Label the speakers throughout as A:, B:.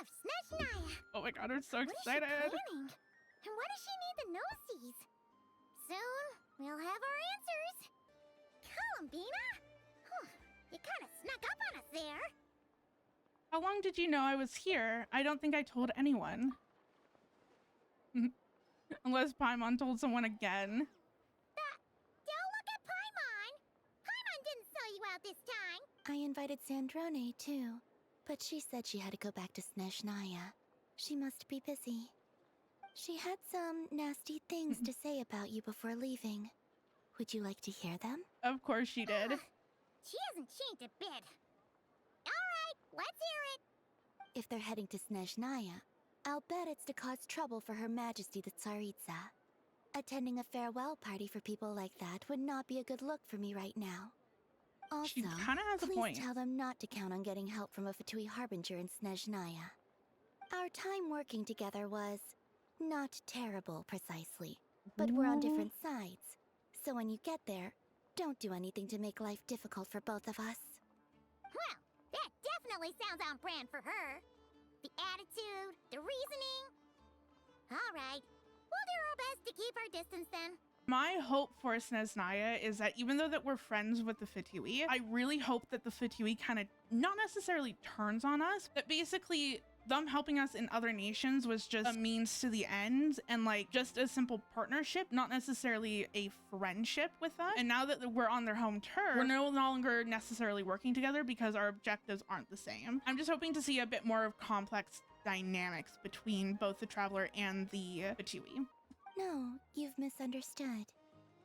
A: up, snezhnaya?
B: Oh my god, I'm so
A: What is she
B: excited.
A: planning? And why does she need the nosies? Soon, we'll have our answers. Columbina? Huh, you kind of snuck up on us there.
B: How long did you know I was here? I don't think I told anyone. Unless Paimon told someone again.
A: Don't look at Paimon. Paimon didn't sell you out this time.
C: I invited Sandrone, too. But she said she had to go back to Snezhnaya. She must be busy. She had some nasty things to say about you before leaving. Would you like to hear them?
B: Of course she did.
A: She hasn't changed a bit. All right, let's hear it.
C: If they're heading to Snezhnaya, I'll bet it's to cause trouble for Her Majesty the Tsaritsa. Attending a farewell party for people like that would not be a good look for me right now. Also,
B: She kind of has a
C: please
B: point.
C: tell them not to count on getting help from a Fatui Harbinger in Snezhnaya. Our time working together was not terrible, precisely, but we're on different sides. So when you get there, don't do anything to make life difficult for both of us.
A: Well, that definitely sounds on brand for her. The attitude, the reasoning. All right, we'll do our best to keep our distance then.
B: My hope for snezhnaya is that even though that we're friends with the Fatui, I really hope that the Fatui kind of not necessarily turns on us, but basically them helping us in other nations was just a means to the end and like just a simple partnership, not necessarily a friendship with us. And now that we're on their home turf, we're no longer necessarily working together because our objectives aren't the same. I'm just hoping to see a bit more of complex dynamics between both the Traveler and the Fatui.
C: No, you've misunderstood.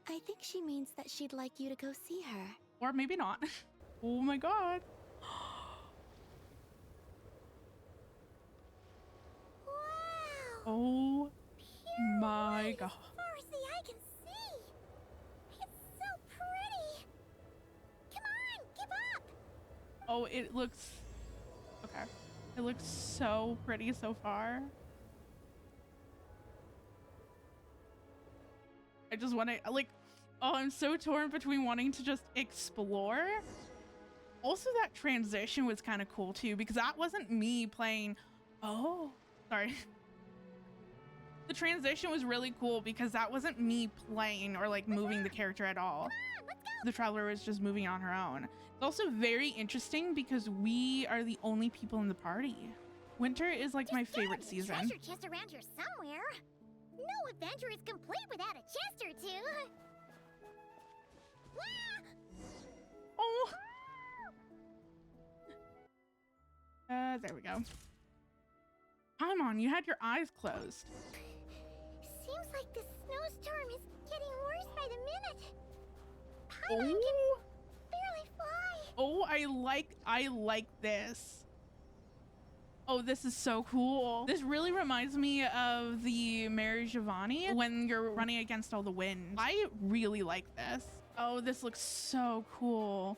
C: I think she means that she'd like you to go see her.
B: Or maybe not. Oh my god.
A: Wow.
B: Oh
A: Pure
B: my
A: white
B: god.
A: as far as the eye can see. It's so pretty. Come on, give up.
B: Oh, it looks... Okay. It looks so pretty so far. I just want to, like... Oh, I'm so torn between wanting to just explore. Also, that transition was kind of cool too, because that wasn't me playing... Oh, sorry. The transition was really cool because that wasn't me playing or like moving the character at all.
A: Come on, let's go.
B: The Traveler was just moving on her own. It's also very interesting because we are the only people in the party. Winter is like my favorite
A: There's
B: season.
A: a treasure chest around here somewhere. No adventure is complete without a chest or two. Ah!
B: Oh. There we go. Paimon, you had your eyes closed.
A: Seems like the snowstorm is getting worse by the minute. Paimon
B: Oh.
A: can barely fly.
B: Oh, I like this. Oh, this is so cool. This really reminds me of the Mary Giovanni when you're running against all the wind. I really like this. Oh, this looks so cool.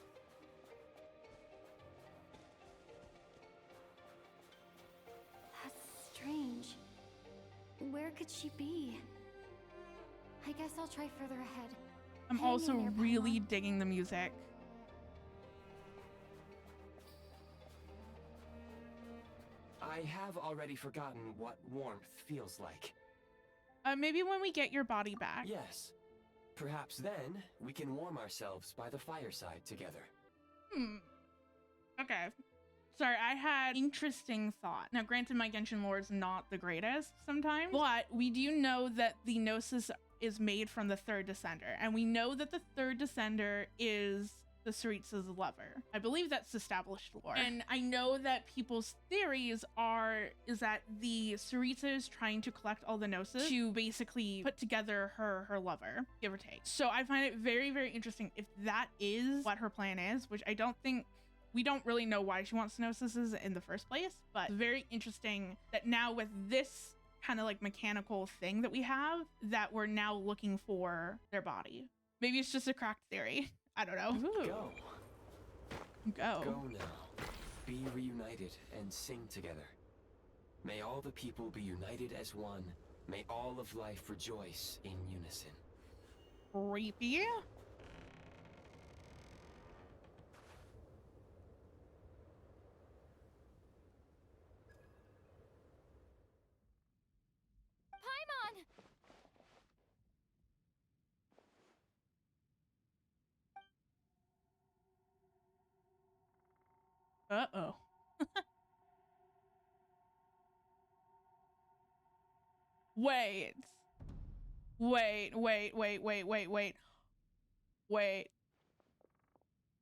D: That's strange. Where could she be? I guess I'll try further ahead.
B: I'm
D: Hang in
B: also
D: there,
B: really
D: Paimon.
B: digging the music.
E: I have already forgotten what warmth feels like.
B: Maybe when we get your body back.
E: Yes. Perhaps then we can warm ourselves by the fireside together.
B: Okay. Sorry, I had interesting thought. Now, granted, my Genshin lore is not the greatest sometimes, but we do know that the Gnosis is made from the third Descender, and we know that the third Descender is the Tsaritsa's lover. I believe that's established lore. And I know that people's theories is that the Tsaritsa is trying to collect all the Gnosis to basically put together her lover, give or take. So I find it very, very interesting if that is what her plan is, which I don't think. We don't really know why she wants Gnosis in the first place, but very interesting that now with this kind of like mechanical thing that we have, that we're now looking for their body. Maybe it's just a cracked theory. I don't know. Ooh.
E: Go.
B: Go.
E: Go now. Be reunited and sing together. May all the people be united as one. May all of life rejoice in unison.
B: Creepy. Uh-oh. Wait. Wait.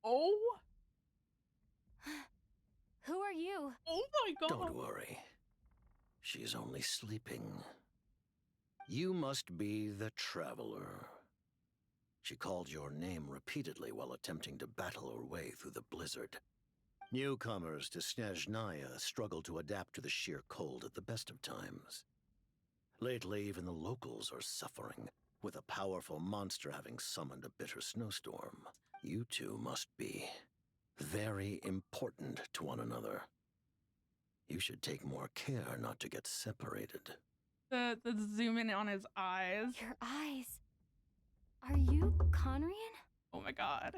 B: Oh.
D: Who are you?
B: Oh my god.
F: Don't worry. She's only sleeping. You must be the Traveler. She called your name repeatedly while attempting to battle her way through the blizzard. Newcomers to Snezhnaya struggle to adapt to the sheer cold at the best of times. Lately, even the locals are suffering, with a powerful monster having summoned a bitter snowstorm. You two must be very important to one another. You should take more care not to get separated.
B: The zoom in on his eyes.
D: Your eyes. Are you Conrian?
B: Oh my god.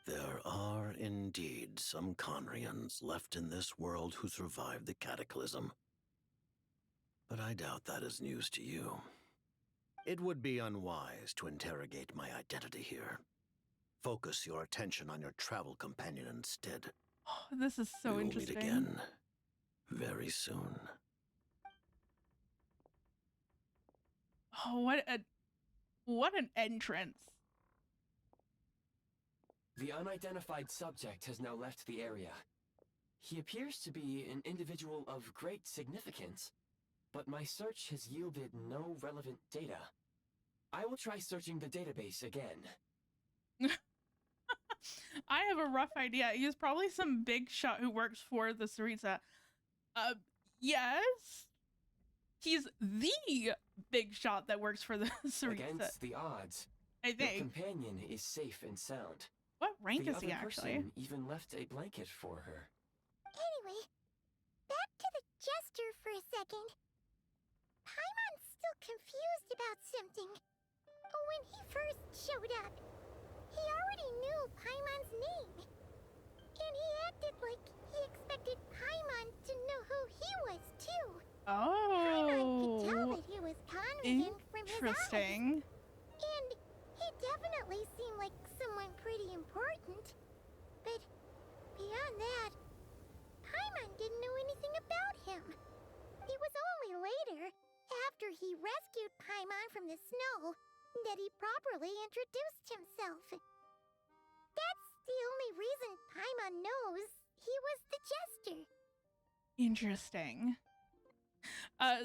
F: There are indeed some Conrians left in this world who survived the cataclysm. But I doubt that is news to you. It would be unwise to interrogate my identity here. Focus your attention on your travel companion instead.
B: Oh, this is so
F: We will
B: interesting.
F: meet again very soon.
B: Oh, what an entrance.
E: The unidentified subject has now left the area. He appears to be an individual of great significance, but my search has yielded no relevant data. I will try searching the database again.
B: I have a rough idea. He's probably some big shot who works for the Sarita. Yes. He's the big shot that works for the Sarita.
E: Against the odds,
B: I
E: your
B: think.
E: companion is safe and sound.
B: What rank
E: The
B: is he
E: other
B: actually?
E: person even left a blanket for her.
A: Anyway, back to the jester for a second. Paimon's still confused about something. When he first showed up, he already knew Paimon's name. And he acted like he expected Paimon to know who he was, too. Paimon could tell
B: Oh.
A: that he was Conrian from his eyes.
B: Interesting.
A: And he definitely seemed like someone pretty important. But beyond that, Paimon didn't know anything about him. It was only later, after he rescued Paimon from the snow, that he properly introduced himself. That's the only reason Paimon knows he was the jester.
B: Interesting.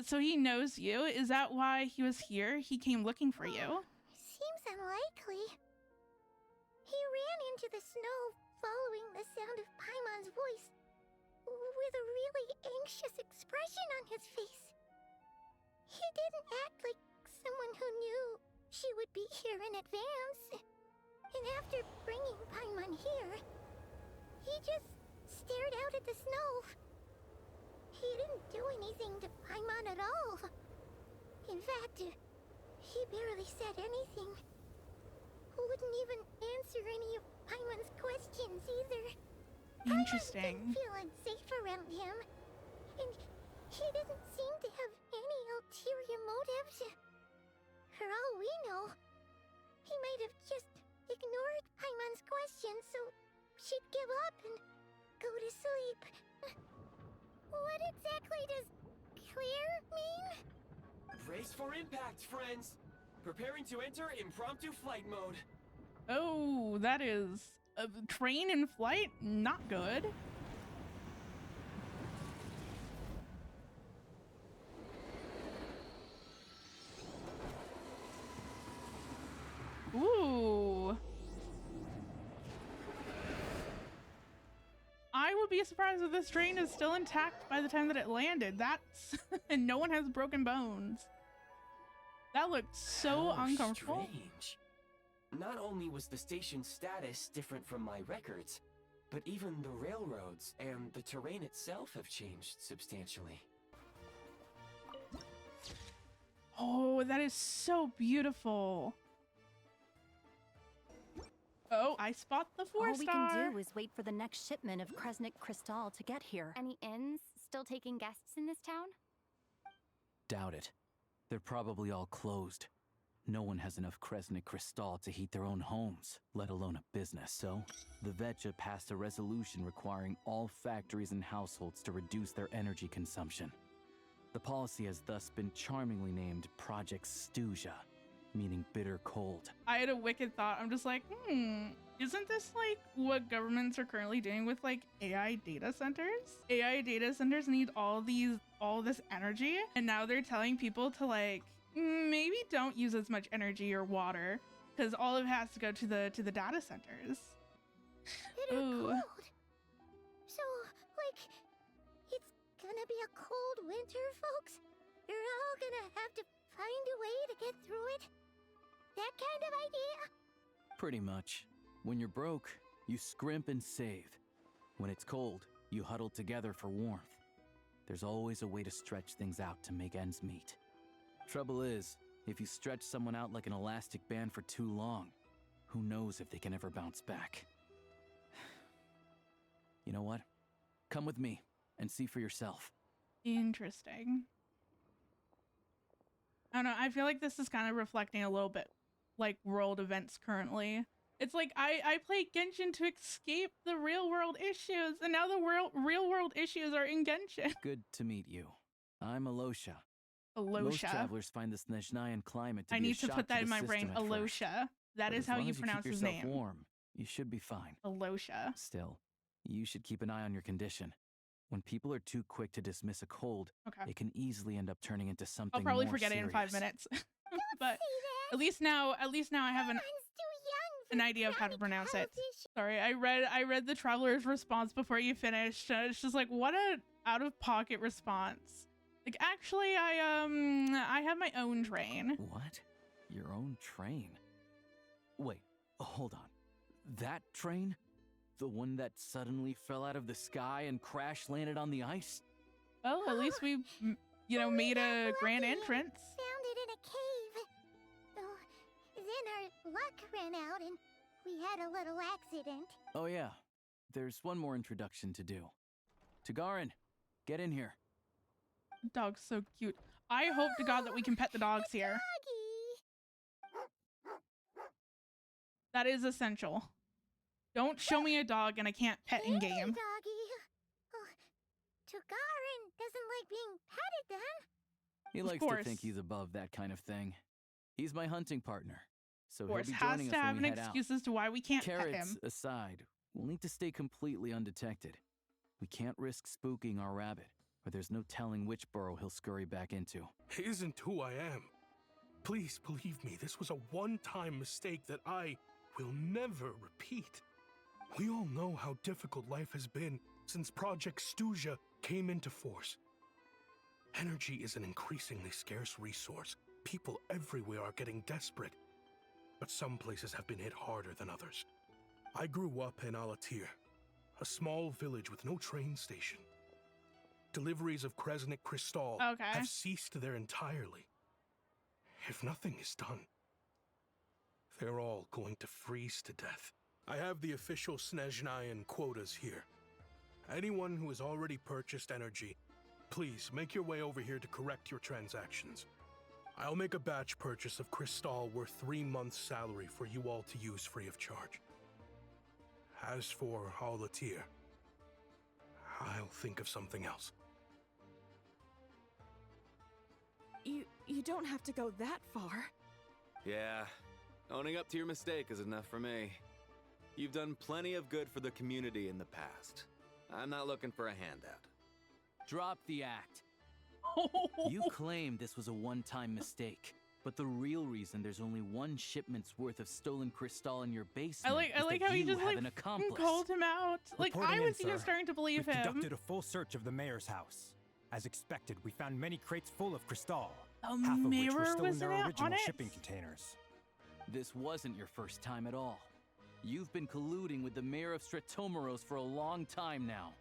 B: So he knows you. Is that why he was here? He came looking for you.
A: Seems unlikely. He ran into the snow following the sound of Paimon's voice, with a really anxious expression on his face. He didn't act like someone who knew she would be here in advance. And after bringing Paimon here, he just stared out at the snow. He didn't do anything to Paimon at all. In fact, he barely said anything. Wouldn't even answer any of Paimon's questions either.
B: Interesting.
A: Paimon didn't feel unsafe around him. And he didn't seem to have any ulterior motives. For all we know, he might have just ignored Paimon's questions so she'd give up and go to sleep. What exactly does clear mean?
E: Brace for impact, friends! Preparing to enter impromptu flight mode.
B: Oh, that is a train in flight? Not good. Ooh. I would be surprised if this train is still intact by the time that it landed. That's and no one has broken bones. That looked so
E: How
B: uncomfortable.
E: Strange. Not only was the station's status different from my records, but even the railroads and the terrain itself have changed substantially.
B: Oh, that is so beautiful. Oh, I spot the
G: All we
B: four-star.
G: can do is wait for the next shipment of Kresnik Crystal to get here.
D: Any inns still taking guests in this town?
H: Doubt it. They're probably all closed. No one has enough Kresnik Crystal to heat their own homes, let alone a business. So, the Vetja passed a resolution requiring all factories and households to reduce their energy consumption. The policy has thus been charmingly named Project Stuja, meaning bitter cold.
B: I had a wicked thought. I'm just like, isn't this like what governments are currently doing with like AI data centers? AI data centers need all this energy, and now they're telling people to like maybe don't use as much energy or water because all of it has to go to the data centers.
A: Bitter
B: Ooh.
A: cold. So, like, it's gonna be a cold winter, folks? You're all gonna have to find a way to get through it? That kind of idea?
H: Pretty much. When you're broke, you scrimp and save. When it's cold, you huddle together for warmth. There's always a way to stretch things out to make ends meet. Trouble is, if you stretch someone out like an elastic band for too long, who knows if they can ever bounce back. You know what? Come with me and see for yourself.
B: Interesting. I don't know. I feel like this is kind of reflecting a little bit like world events currently. It's like I play Genshin to escape the real world issues, and now the real world issues are in Genshin.
H: Good to meet you. I'm Alosha. Most
B: Alosha.
H: travelers find the Snezhnayan climate to
B: I
H: be a
B: need to
H: shock
B: put that
H: the
B: in my brain.
H: system at first.
B: Alosha. That
H: But
B: is
H: as
B: how
H: long
B: you
H: as
B: pronounce
H: keep
B: his
H: yourself
B: name.
H: warm, you should be fine.
B: Alosha.
H: Still, you should keep an eye on your condition. When people are too quick to dismiss a cold,
B: Okay.
H: it can easily end up turning into something
B: I'll probably
H: more
B: forget it in 5
H: serious.
B: minutes.
A: Don't
B: But
A: say that.
B: at least now I have
A: Paimons too young for
B: an idea of how to
A: chronic
B: pronounce
A: health
B: it.
A: issues.
B: Sorry, I read the traveler's response before you finished. It's just like, what a out of pocket response. Like, actually, I have my own train.
H: What? Your own train? Wait, hold on. That train? The one that suddenly fell out of the sky and crash landed on the ice?
B: Well, at least we, made a grand
A: Lucky and
B: entrance.
A: Found it in a cave. Oh, then our luck ran out and we had a little accident.
H: Oh yeah, there's one more introduction to do. Tagarin, get in here.
B: Dog's so cute. I hope to God that we can pet the dogs here.
A: Doggy.
B: That is essential. Don't show me a dog and I can't pet in
A: Hey,
B: game.
A: doggy. Oh, Tagarin doesn't like being petted then.
H: He
B: Of
H: likes
B: course.
H: to think he's above that kind of thing. He's my hunting partner, so
B: Of
H: he'll
B: course,
H: be
B: has
H: joining
B: to
H: us
B: have
H: when
B: an
H: we head out.
B: excuse as to why we can't pet
H: Carrots
B: him.
H: aside, we'll need to stay completely undetected. We can't risk spooking our rabbit, or there's no telling which burrow he'll scurry back into.
I: He isn't who I am. Please believe me, this was a one-time mistake that I will never repeat. We all know how difficult life has been since Project Stuja came into force. Energy is an increasingly scarce resource. People everywhere are getting desperate, but some places have been hit harder than others. I grew up in Alatir, a small village with no train station. Deliveries of Kresnik Crystal
B: Okay.
I: have ceased there entirely. If nothing is done, they're all going to freeze to death. I have the official Snezhnayan quotas here. Anyone who has already purchased energy, please make your way over here to correct your transactions. I'll make a batch purchase of Crystal worth 3 months' salary for you all to use free of charge. As for Alatir, I'll think of something else.
J: You don't have to go that far.
K: Yeah, owning up to your mistake is enough for me. You've done plenty of good for the community in the past. I'm not looking for a handout.
H: Drop the act. You claim this was a one-time mistake, but the real reason there's only one shipment's worth of stolen crystal in your basement
B: I like
H: is
B: how
H: that
B: he
H: you
B: just
H: have
B: like
H: an accomplice.
B: called him out. Like I
L: Reporting in,
B: was even
L: sir.
B: starting to believe
L: We've
B: him.
L: conducted a full search of the mayor's house. As expected, we found many crates full of crystal,
B: The
L: half of which
B: mayor
L: were still
B: was
L: in their
B: in it-
L: original
B: on it?
L: shipping containers.
H: This wasn't your first time at all. You've been colluding with the mayor of Stratomeros for a long time now.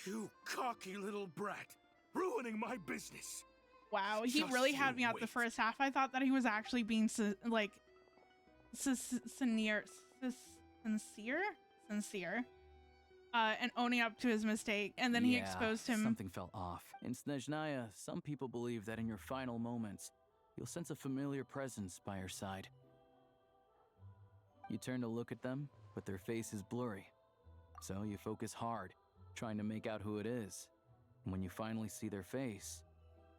I: You cocky little brat, ruining my business.
B: Wow, he
I: Just
B: really had
I: you
B: me out the
I: wait.
B: first half. I thought that he was actually being sincere, and owning up to his mistake. And then he
H: Yeah,
B: exposed him.
H: Something fell off. In Snezhnaya, some people believe that in your final moments, you'll sense a familiar presence by her side. You turn to look at them, but their face is blurry. So you focus hard, trying to make out who it is. And when you finally see their face...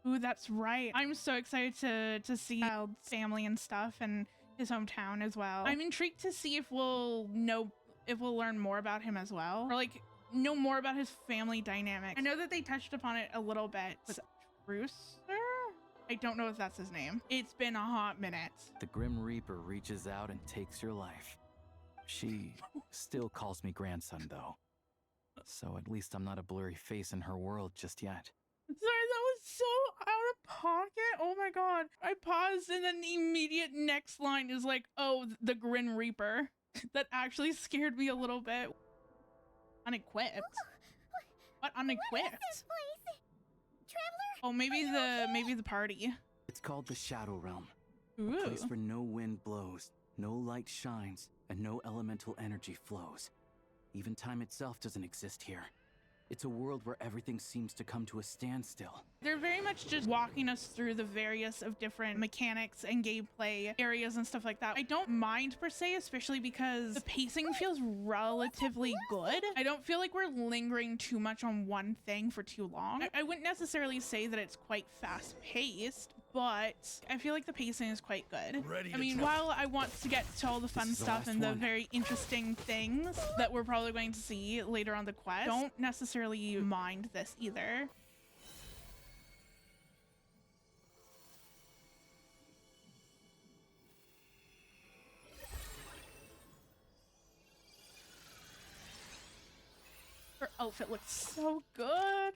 B: Ooh, that's right. I'm so excited to see Child's family and stuff and his hometown as well. I'm intrigued to see if we'll learn more about him as well. Or like know more about his family dynamic. I know that they touched upon it a little bit. Was it Brewster? I don't know if that's his name. It's been a hot minute.
H: The Grim Reaper reaches out and takes your life. She still calls me grandson, though. So at least I'm not a blurry face in her world just yet.
B: Sorry, that was so out of pocket. Oh my god. I paused and then the immediate next line is like, oh, the Grim Reaper. That actually scared me a little bit. Unequipped? What unequipped?
A: What is this place? Traveler?
B: Oh, maybe the party.
H: It's called the Shadow Realm.
B: Ooh.
H: A place where no wind blows, no light shines, and no elemental energy flows. Even time itself doesn't exist here. It's a world where everything seems to come to a standstill.
B: They're very much just walking us through the various of different mechanics and gameplay areas and stuff like that. I don't mind per se, especially because the pacing feels relatively good. I don't feel like we're lingering too much on one thing for too long. I wouldn't necessarily say that it's quite fast paced, but I feel like the pacing is quite good. I mean, while I want to get to all the fun stuff and the very interesting things that we're probably going to see later on the quest, don't necessarily mind this either. Her outfit looks so good.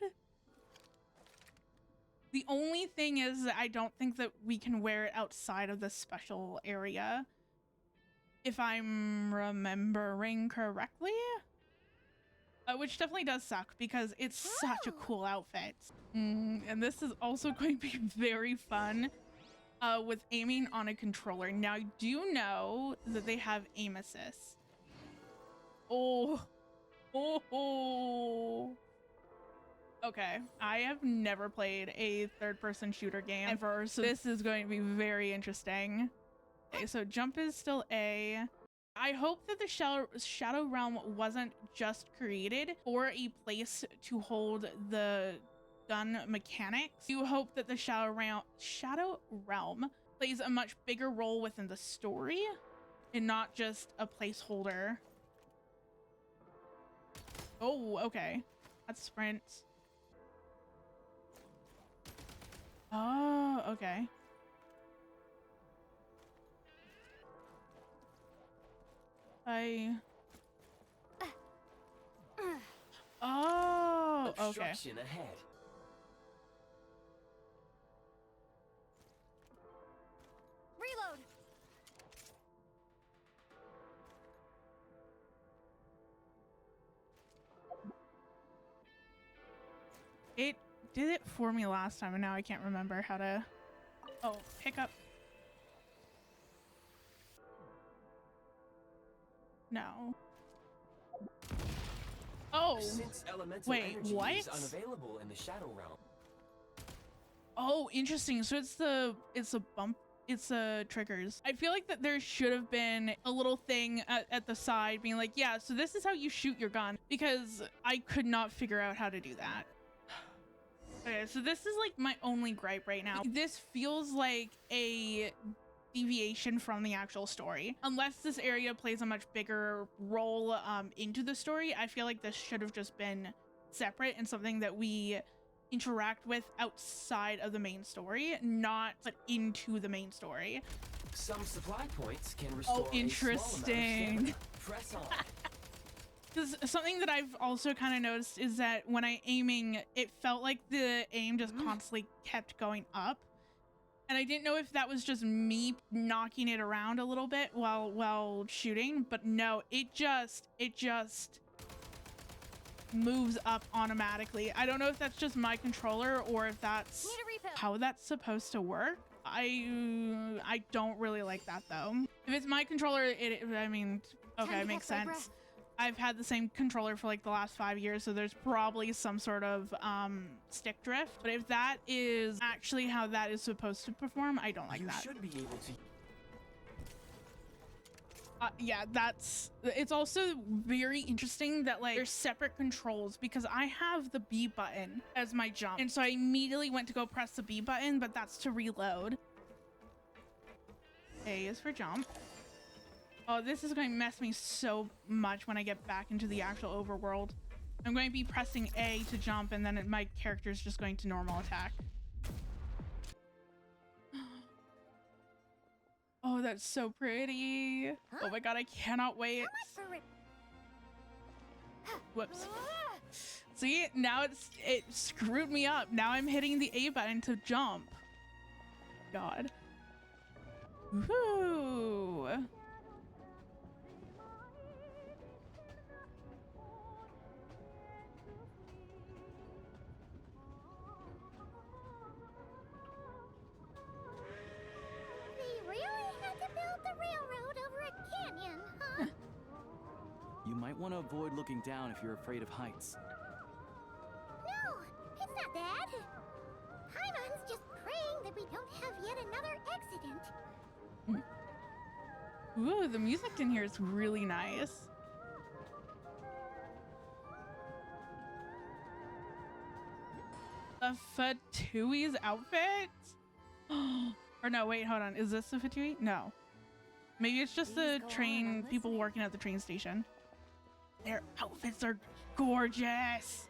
B: The only thing is that I don't think that we can wear it outside of the special area, if I'm remembering correctly. Which definitely does suck because it's such a cool outfit. And this is also going to be very fun with aiming on a controller. Now, I do know that they have aim assist. Oh. Okay, I have never played a third-person shooter game ever, so this is going to be very interesting. Okay, so jump is still A. I hope that the Shadow Realm wasn't just created for a place to hold the gun mechanics. I do hope that the Shadow Realm plays a much bigger role within the story and not just a placeholder. Oh, okay. That's sprint. Oh, okay. Oh, okay.
E: Obstruction ahead.
D: Reload.
B: It did it for me last time, and now I can't remember how to... Oh, pick up. No. Oh,
E: Since elemental
B: wait,
E: energy
B: what?
E: is unavailable in the Shadow Realm.
B: Oh, interesting. So it's the triggers. I feel like that there should have been a little thing at the side being like, yeah, so this is how you shoot your gun, because I could not figure out how to do that. Okay, so this is like my only gripe right now. This feels like a deviation from the actual story. Unless this area plays a much bigger role into the story, I feel like this should have just been separate and something that we interact with outside of the main story, not put into the main story.
E: Some supply points can restore
B: Oh, interesting.
E: Press on.
B: Because something that I've also kind of noticed is that when I'm aiming, it felt like the aim just constantly kept going up. And I didn't know if that was just me knocking it around a little bit while shooting, but no, it just moves up automatically. I don't know if that's just my controller or if that's how that's supposed to work. I don't really like that though. If it's my controller, I mean, okay, it makes sense. I've had the same controller for like the last 5 years, so there's probably some sort of stick drift. But if that is actually how that is supposed to perform, I don't like that.
E: You should be able to.
B: Yeah, it's also very interesting that like there's separate controls, because I have the B button as my jump, and so I immediately went to go press the B button, but that's to reload. A is for jump. Oh, this is going to mess me so much when I get back into the actual overworld. I'm going to be pressing A to jump, and then my character is just going to normal attack. Oh, that's so pretty.
A: Huh?
B: Oh my god, I cannot wait. Whoops. See, now it screwed me up. Now I'm hitting the A button to jump. God. Woohoo!
A: They really had to build the railroad over a canyon, huh?
H: You might want to avoid looking down if you're afraid of heights.
A: No, it's not that. Paimon's just praying that we don't have yet another accident.
B: Ooh, the music in here is really nice. The Fatui's outfit? Or no, wait, hold on. Is this the Fatui? No. Maybe it's just the train people working at the train station. Their outfits are gorgeous.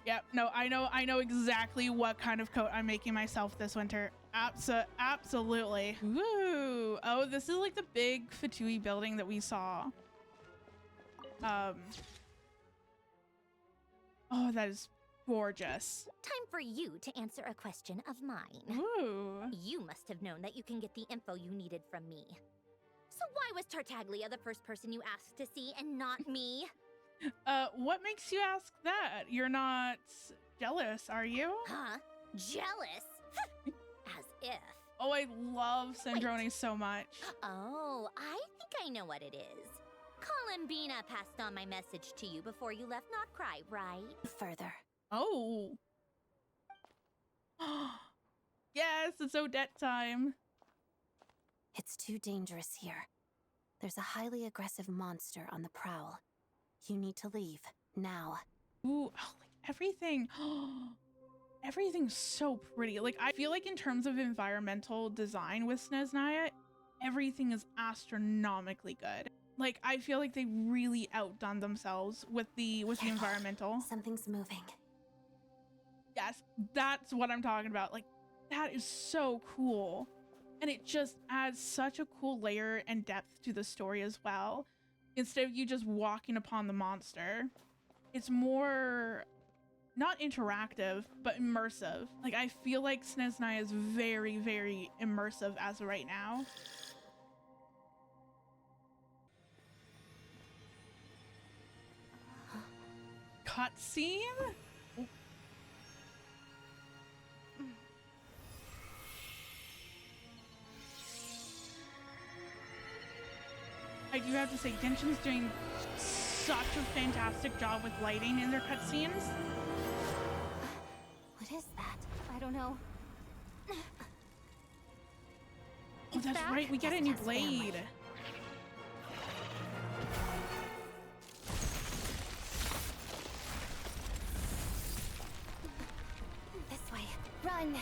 B: Yep, no, I know exactly what kind of coat I'm making myself this winter. Absolutely. Ooh. Oh, this is like the big Fatui building that we saw. Oh, that is gorgeous.
M: Time for you to answer a question of mine.
B: Ooh.
M: You must have known that you can get the info you needed from me. So why was Tartaglia the first person you asked to see and not me?
B: What makes you ask that? You're not jealous, are you?
M: Huh? Jealous? As if.
B: Oh, I love snezhnaya so much.
M: Oh, I think I know what it is. Columbina passed on my message to you before you left Notcry, right?
G: Further.
B: Oh. Yes, it's Odette time.
G: It's too dangerous here. There's a highly aggressive monster on the prowl. You need to leave, now.
B: Ooh, oh, like everything. Everything's so pretty. Like, I feel like in terms of environmental design with snezhnaya, everything is astronomically good. Like, I feel like they really outdone themselves with the environmental.
G: Something's moving.
B: Yes, that's what I'm talking about. Like, that is so cool. And it just adds such a cool layer and depth to the story as well. Instead of you just walking upon the monster, it's more not interactive, but immersive. Like, I feel like snezhnaya is very, very immersive as of right now. Cutscene? I do have to say, Genshin's doing such a fantastic job with lighting in their cutscenes.
G: What is that?
D: I don't know.
B: Oh, that's right. We get a new blade.
G: This way. Run!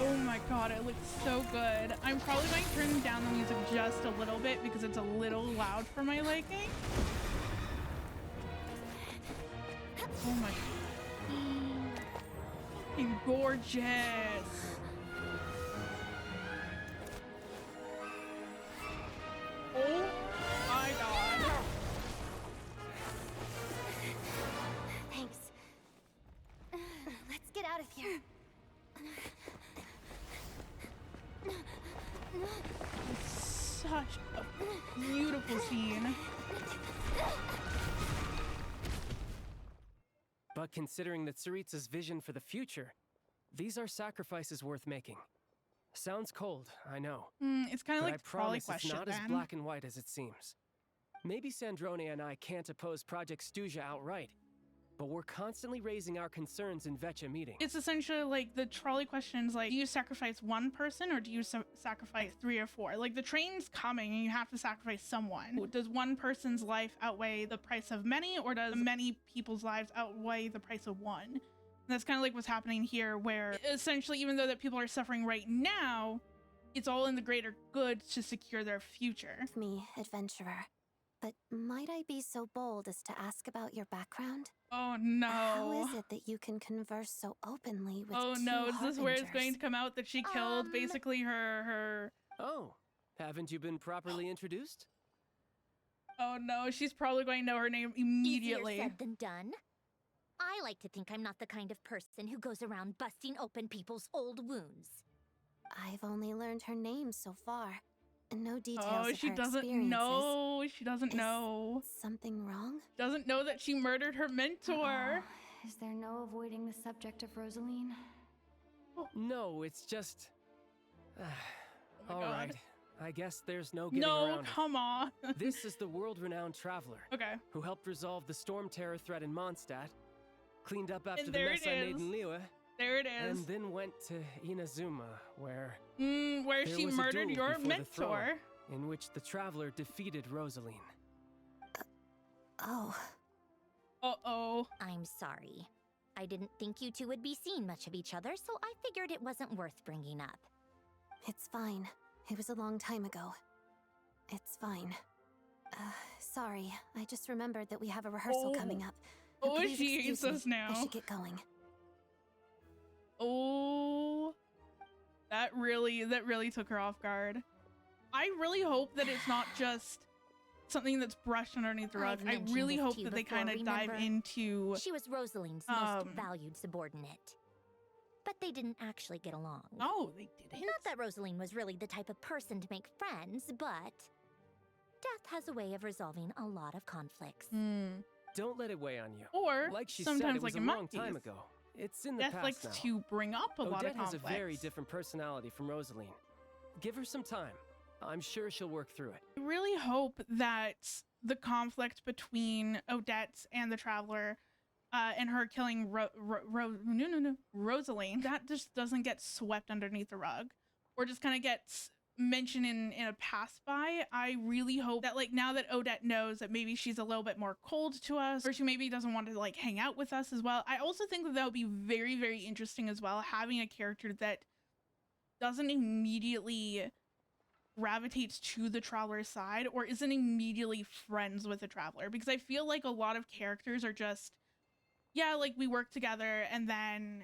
B: Oh my god, it looks so good. I'm probably going to turn down the music just a little bit because it's a little loud for my liking. Oh my god. Fucking gorgeous. Oh my god.
G: Thanks. Let's get out of here.
B: It's such a beautiful scene.
N: But considering the Tsaritsa's vision for the future, these are sacrifices worth making. Sounds cold, I know.
B: It's kind of like
N: I
B: the trolley
N: promise
B: question,
N: it's not
B: then.
N: as black and white as it seems. Maybe Sandronia and I can't oppose Project Stuja outright, but we're constantly raising our concerns in Vetcha meetings.
B: It's essentially like the trolley questions, like, do you sacrifice one person or do you sacrifice 3 or 4? Like, the train's coming and you have to sacrifice someone. Does one person's life outweigh the price of many, or does many people's lives outweigh the price of one? And that's kind of like what's happening here, where essentially, even though that people are suffering right now, it's all in the greater good to secure their future.
G: Me, adventurer. But might I be so bold as to ask about your background?
B: Oh no.
G: How is it that you can converse so openly with
B: Oh
G: two
B: no, is this where it's
G: harbingers?
B: going to come out that she killed basically her...
N: Oh, haven't you been properly introduced?
B: Oh no, she's probably going to know her name immediately.
M: Easier said than done. I like to think I'm not the kind of person who goes around busting open people's old wounds.
G: I've only learned her name so far. And no details
B: Oh,
G: of
B: she
G: her
B: doesn't
G: experiences.
B: know. She doesn't know.
G: Something wrong?
B: Doesn't know that she murdered her mentor.
D: Is there no avoiding the subject of Rosaline?
N: No, it's just...
B: my
N: all
B: God.
N: right. I guess there's no getting
B: No,
N: around it.
B: come on.
N: This is the world-renowned traveler.
B: Okay.
N: Who helped resolve the storm terror threat in Mondstadt, cleaned up after
B: And
N: the
B: there
N: mess
B: it
N: I made
B: is.
N: in Liyue,
B: There it is.
N: and then went to Inazuma, where...
B: where
N: there
B: she
N: was a
B: murdered
N: duel
B: your
N: before the throne,
B: mentor.
N: in which the traveler defeated Rosaline.
G: Oh.
B: Uh-oh.
M: I'm sorry. I didn't think you two would be seeing much of each other, so I figured it wasn't worth bringing up.
G: It's fine. It was a long time ago. It's fine. Sorry. I just remembered that we have a rehearsal coming up.
B: Oh,
G: Please
B: she
G: excuse
B: hates us
G: me.
B: now.
G: I should get going.
B: Oh, that really took her off guard. I really hope that it's not just something that's brushed underneath the rug.
M: I've
B: I
M: mentioned
B: really
M: this
B: hope
M: to you
B: that they
M: before,
B: kind of dive
M: remember?
B: into...
M: She was Rosaline's most valued subordinate. But they didn't actually get along.
B: Oh, they didn't?
M: Not that Rosaline was really the type of person to make friends, but death has a way of resolving a lot of conflicts.
N: Don't let it weigh on you.
B: Or
N: like she
B: sometimes
N: said, it was
B: like
N: a
B: in
N: long
B: my
N: time
B: case,
N: ago. It's in the
B: Death
N: past
B: likes
N: now.
B: to bring up a lot of
N: Odette has
B: conflicts.
N: a very different personality from Rosaline. Give her some time. I'm sure she'll work through it.
B: I really hope that the conflict between Odette and the Traveler and her killing Rosaline, that just doesn't get swept underneath the rug or just kind of gets mentioned in a pass by. I really hope that, like, now that Odette knows that maybe she's a little bit more cold to us, or she maybe doesn't want to like hang out with us as well. I also think that would be very, very interesting as well, having a character that doesn't immediately gravitates to the Traveler's side or isn't immediately friends with the Traveler, because I feel like a lot of characters are just, yeah, like we work together and then,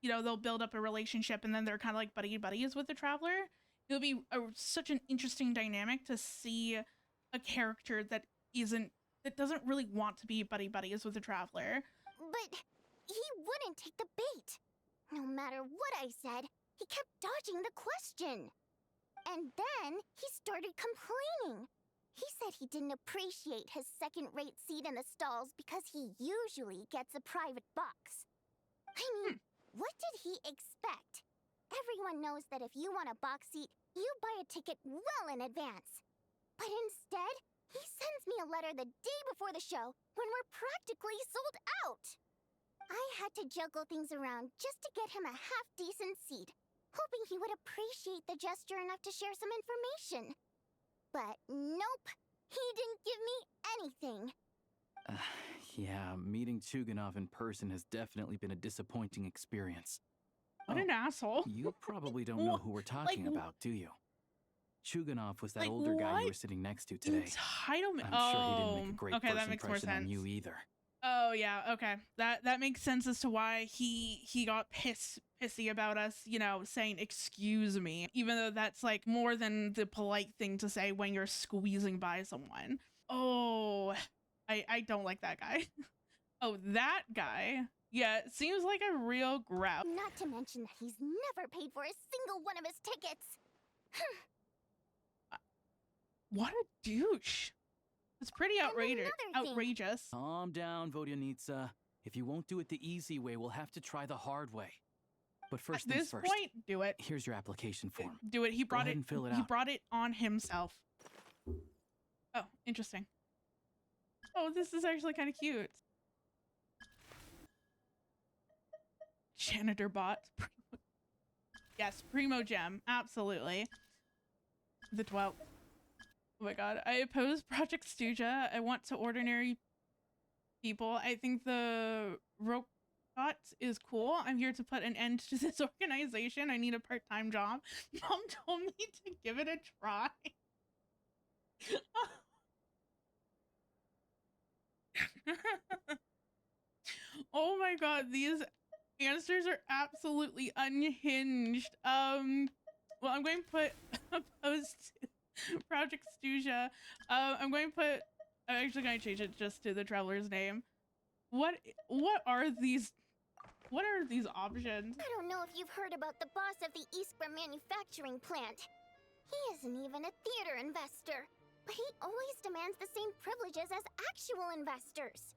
B: you know, they'll build up a relationship and then they're kind of like buddies with the Traveler. It would be such an interesting dynamic to see a character that doesn't really want to be buddies with the Traveler.
A: But he wouldn't take the bait. No matter what I said, he kept dodging the question. And then he started complaining. He said he didn't appreciate his second-rate seat in the stalls because he usually gets a private box. I mean, what did he expect? Everyone knows that if you want a box seat, you buy a ticket well in advance. But instead, he sends me a letter the day before the show when we're practically sold out. I had to juggle things around just to get him a half-decent seat, hoping he would appreciate the gesture enough to share some information. But nope, he didn't give me anything.
H: Yeah, meeting Chuganov in person has definitely been a disappointing experience.
B: What an asshole.
H: You probably don't know who we're talking about, do you? Chuganov was that
B: like,
H: older guy
B: what?
H: you were sitting next to today.
B: Entitlement.
H: I'm sure he didn't make a great
B: okay,
H: first
B: that makes more
H: impression on
B: sense.
H: you either.
B: Oh yeah, okay. That makes sense as to why he got pissy about us, you know, saying excuse me, even though that's like more than the polite thing to say when you're squeezing by someone. Oh, I don't like that guy. Oh, that guy. Yeah, it seems like a real grouch.
A: Not to mention that he's never paid for a single one of his tickets.
B: What a douche. It's pretty outrageous.
H: Calm down, Vodyanitsa. If you won't do it the easy way, we'll have to try the hard way. But first
B: At
H: things
B: this
H: first.
B: point, do it.
H: Here's your application form.
B: Do it. He
H: Go
B: brought
H: ahead
B: it.
H: and fill it
B: He
H: out.
B: brought it on himself. Oh, interesting. Oh, this is actually kind of cute. Janitor bot. Yes, Primo Gem. Absolutely. The 12th. Oh my god. I oppose Project Stuja. I want to ordinary people. I think the robot is cool. I'm here to put an end to this organization. I need a part-time job. Mom told me to give it a try. Oh my god, these answers are absolutely unhinged. Well, I'm going to put opposed to Project Stuja. I'm going to put, I'm actually going to change it just to the traveler's name. What are these options?
A: I don't know if you've heard about the boss of the Iskra manufacturing plant. He isn't even a theater investor, but he always demands the same privileges as actual investors.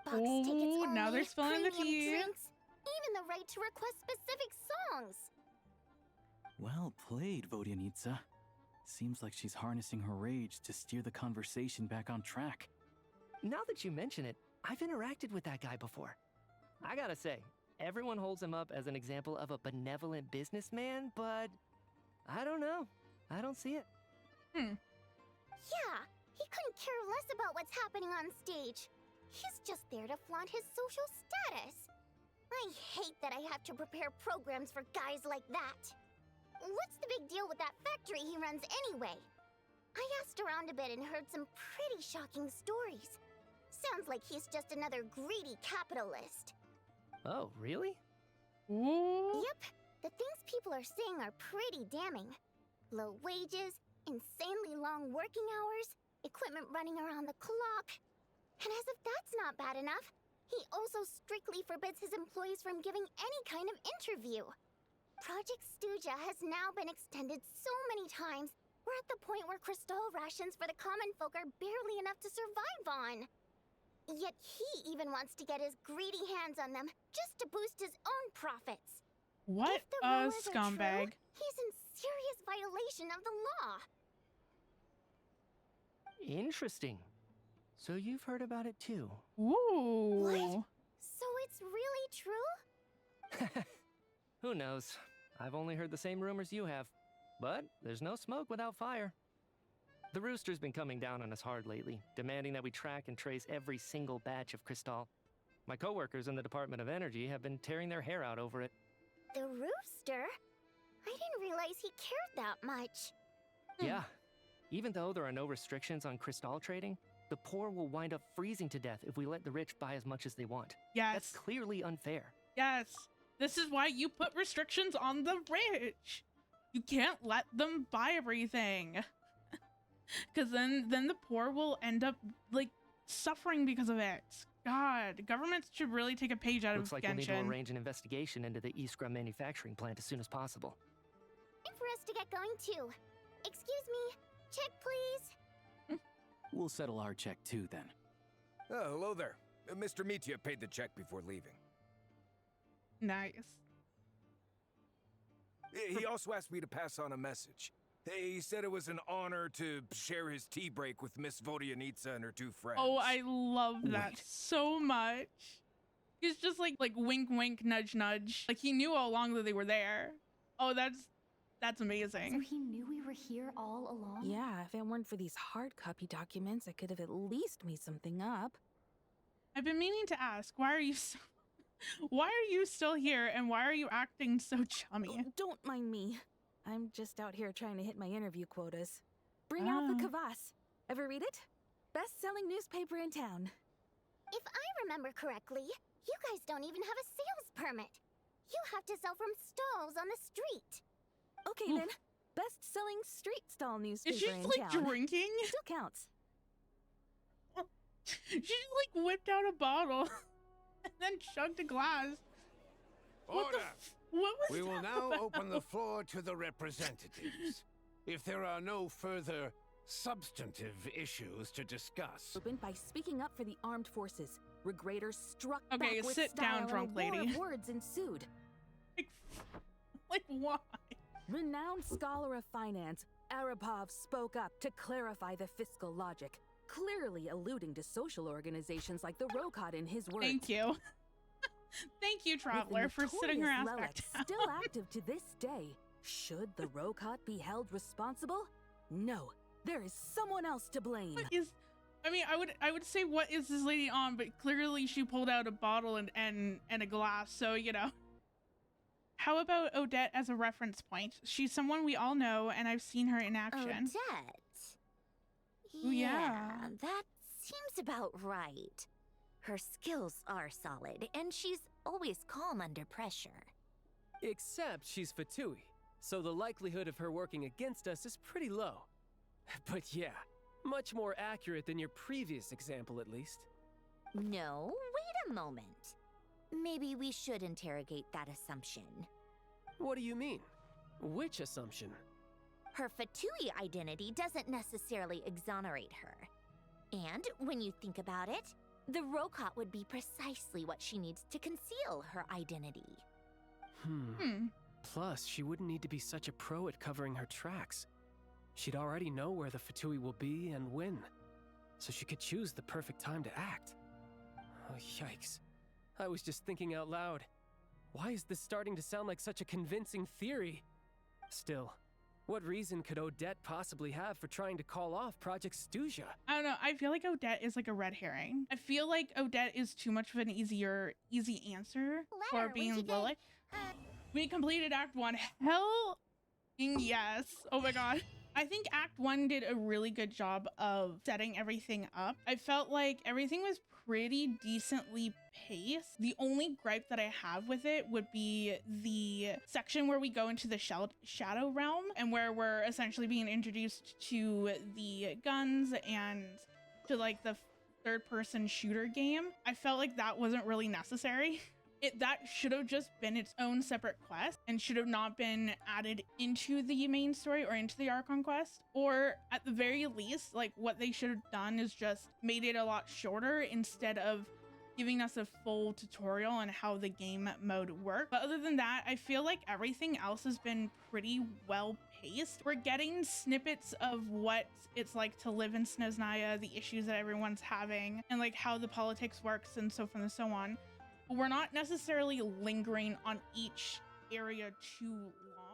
A: Box tickets only,
B: now they're spilling the tea.
A: premium drinks, even the right to request specific songs.
H: Well played, Vodyanitsa. Seems like she's harnessing her rage to steer the conversation back on track.
N: Now that you mention it, I've interacted with that guy before. I gotta say, everyone holds him up as an example of a benevolent businessman, but I don't know. I don't see it.
A: Yeah, he couldn't care less about what's happening on stage. He's just there to flaunt his social status. I hate that I have to prepare programs for guys like that. What's the big deal with that factory he runs anyway? I asked around a bit and heard some pretty shocking stories. Sounds like he's just another greedy capitalist.
N: Oh, really?
A: Yep, the things people are saying are pretty damning. Low wages, insanely long working hours, equipment running around the clock. And as if that's not bad enough, he also strictly forbids his employees from giving any kind of interview. Project Stuja has now been extended so many times, we're at the point where crystal rations for the common folk are barely enough to survive on. Yet he even wants to get his greedy hands on them just to boost his own profits.
B: What
A: If the
B: a
A: rumors are
B: scumbag.
A: true, he's in serious violation of the law.
N: Interesting. So you've heard about it too.
B: Ooh.
A: What? So it's really true?
N: Who knows? I've only heard the same rumors you have. But there's no smoke without fire. The Rooster's been coming down on us hard lately, demanding that we track and trace every single batch of Crystal. My coworkers in the Department of Energy have been tearing their hair out over it.
A: The Rooster? I didn't realize he cared that much.
N: Yeah. Even though there are no restrictions on Crystal trading, the poor will wind up freezing to death if we let the rich buy as much as they want.
B: Yes.
N: That's clearly unfair.
B: Yes. This is why you put restrictions on the rich. You can't let them buy everything. Because then the poor will end up, like, suffering because of it. God, governments should really take a page out
N: Looks
B: of
N: like
B: Genshin.
N: we'll need to arrange an investigation into the Iskra manufacturing plant as soon as possible.
A: Time for us to get going too. Excuse me, check please.
H: We'll settle our check too then.
O: Oh, hello there. Mr. Mitya paid the check before leaving.
B: Nice.
O: He also asked me to pass on a message. He said it was an honor to share his tea break with Miss Vodyanitsa and her two friends.
B: Oh, I love that so much. He's just like wink wink nudge nudge. Like he knew all along that they were there. Oh, that's amazing.
D: So he knew we were here all along?
J: Yeah, if it weren't for these hard copy documents, I could have at least made something up.
B: I've been meaning to ask, why are you still here and why are you acting so chummy?
J: Don't mind me. I'm just out here trying to hit my interview quotas. Bring out the Kvass. Ever read it? Best-selling newspaper in town.
A: If I remember correctly, you guys don't even have a sales permit. You have to sell from stalls on the street.
J: Okay then. Best-selling street stall newspaper
B: Is she
J: in
B: like
J: town.
B: drinking?
J: Still counts.
B: She like whipped out a bottle and then chugged a glass.
P: Order!
B: What was
P: We will
B: that
P: now
B: about?
P: open the floor to the representatives. If there are no further
Q: substantive issues to discuss.
J: Opened by speaking up for the armed forces. Regraders struck
B: Okay,
J: back with
B: sit
J: style
B: down, drunk
J: and a war
B: lady.
J: of words ensued.
B: Like why?
J: Renowned scholar of finance, Arapov spoke up to clarify the fiscal logic, clearly alluding to social organizations like the Rokot in his words.
B: Thank you. Thank you, Traveler, for sitting her ass back down.
J: Still active to this day. Should the Rokot be held responsible? No, there is someone else to blame.
B: What is? I mean, I would say what is this lady on, but clearly she pulled out a bottle and a glass, so you know. How about Odette as a reference point? She's someone we all know, and I've seen her in action.
M: Odette?
B: Ooh, yeah.
M: That seems about right. Her skills are solid, and she's always calm under pressure.
R: Except she's Fatui, so the likelihood of her working against us is pretty low. But yeah, much more accurate than your previous example, at least.
M: No, wait a moment. Maybe we should interrogate that assumption.
R: What do you mean? Which assumption?
M: Her Fatui identity doesn't necessarily exonerate her. And when you think about it, the Rokot would be precisely what she needs to conceal her identity.
R: Plus, she wouldn't need to be such a pro at covering her tracks. She'd already know where the Fatui will be and when, so she could choose the perfect time to act. Oh, yikes. I was just thinking out loud. Why is this starting to sound like such a convincing theory? Still, what reason could Odette possibly have for trying to call off Project Stuja?
B: I don't know. I feel like Odette is like a red herring. I feel like Odette is too much of an easy answer for being Lilith. We completed Act 1. Hell yes. Oh my god. I think Act 1 did a really good job of setting everything up. I felt like everything was pretty decently paced. The only gripe that I have with it would be the section where we go into the shadow realm and where we're essentially being introduced to the guns and to like the third-person shooter game. I felt like that wasn't really necessary. That should have just been its own separate quest and should have not been added into the main story or into the Archon quest. Or at the very least, like what they should have done is just made it a lot shorter instead of giving us a full tutorial on how the game mode works. But other than that, I feel like everything else has been pretty well paced. We're getting snippets of what it's like to live in Snezhnaya, the issues that everyone's having, and like how the politics works and so forth and so on. We're not necessarily lingering on each area too long.